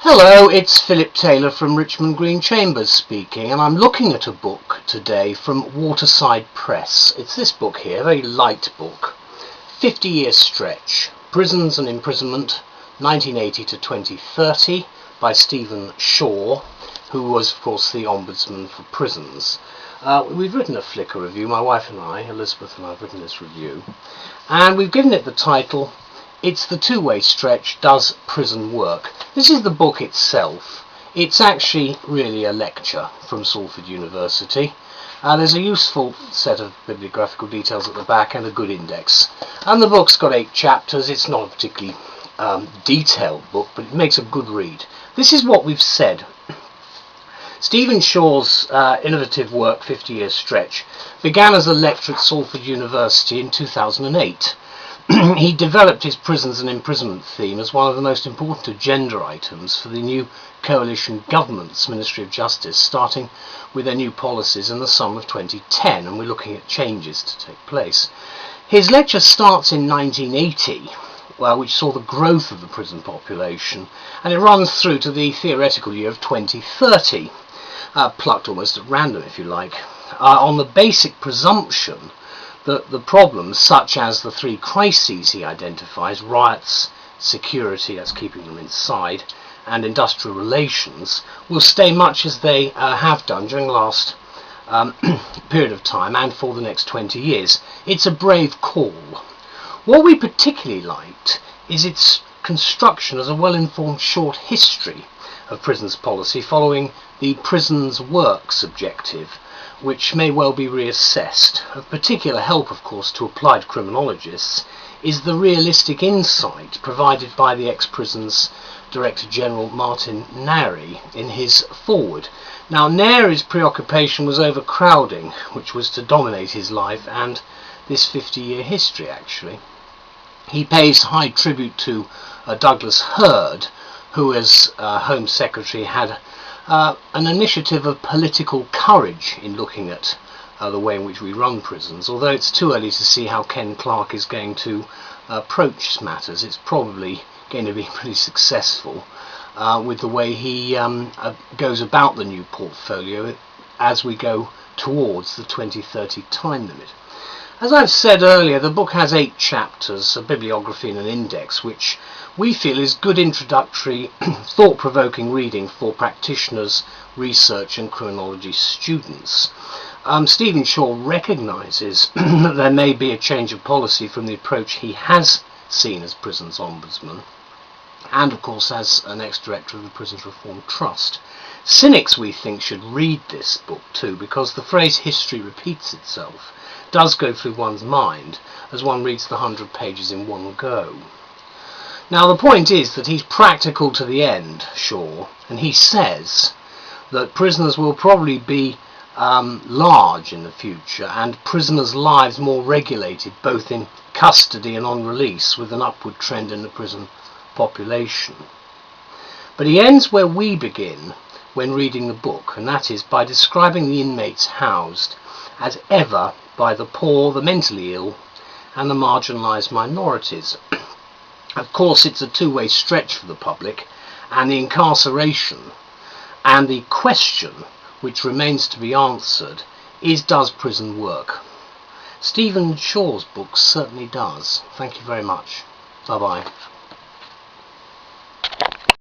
Hello, it's Philip Taylor from Richmond Green Chambers speaking, and I'm looking at a book today from Waterside Press. It's this book here, a very light book, 50-Year Stretch, Prisons and Imprisonment, 1980 to 2030, by Stephen Shaw, who was, of course, the Ombudsman for Prisons. We've written a Flickr review, my wife and I, Elizabeth and I have written this review, and we've given it the title, It's the Two-Way Stretch, Does Prison Work? This is the book itself. It's actually really a lecture from Salford University. There's a useful set of bibliographical details at the back and a good index. And the book's got 8 chapters. It's not a particularly detailed book, but it makes a good read. This is what we've said. Stephen Shaw's innovative work, 50-Year Stretch, began as a lecture at Salford University in 2008. He developed his prisons and imprisonment theme as one of the most important agenda items for the new coalition government's Ministry of Justice, starting with their new policies in the summer of 2010, and we're looking at changes to take place. His lecture starts in 1980, which saw the growth of the prison population, and it runs through to the theoretical year of 2030, plucked almost at random, if you like, on the basic presumption that the problems, such as the 3 crises he identifies, riots, security, that's keeping them inside, and industrial relations, will stay much as they have done during the last period of time and for the next 20 years. It's a brave call. What we particularly liked is its construction as a well-informed short history of prisons policy following the prisons works objective, which may well be reassessed. Of particular help, of course, to applied criminologists is the realistic insight provided by the ex-prisons Director General Martin Nary in his foreword. Now, Nary's preoccupation was overcrowding, which was to dominate his life and this 50-year history, actually. He pays high tribute to Douglas Hurd, who as Home Secretary had an initiative of political courage in looking at the way in which we run prisons, although it's too early to see how Ken Clarke is going to approach matters. It's probably going to be pretty successful with the way he goes about the new portfolio as we go towards the 2030 time limit. As I've said earlier, the book has 8 chapters, a bibliography and an index, which we feel is good introductory, thought-provoking reading for practitioners, research and criminology students. Stephen Shaw recognises that there may be a change of policy from the approach he has seen as Prisons Ombudsman, and of course as an ex-director of the Prisons Reform Trust. Cynics, we think, should read this book too, because the phrase history repeats itself does go through one's mind as one reads the 100 pages in one go. Now, the point is that he's practical to the end, Shaw, and he says that prisoners will probably be large in the future and prisoners' lives more regulated, both in custody and on release, with an upward trend in the prison population. But he ends where we begin when reading the book, and that is by describing the inmates housed as ever by the poor, the mentally ill, and the marginalised minorities. Of course, it's a two-way stretch for the public, and the incarceration and the question which remains to be answered is, does prison work? Stephen Shaw's book certainly does. Thank you very much. Bye-bye.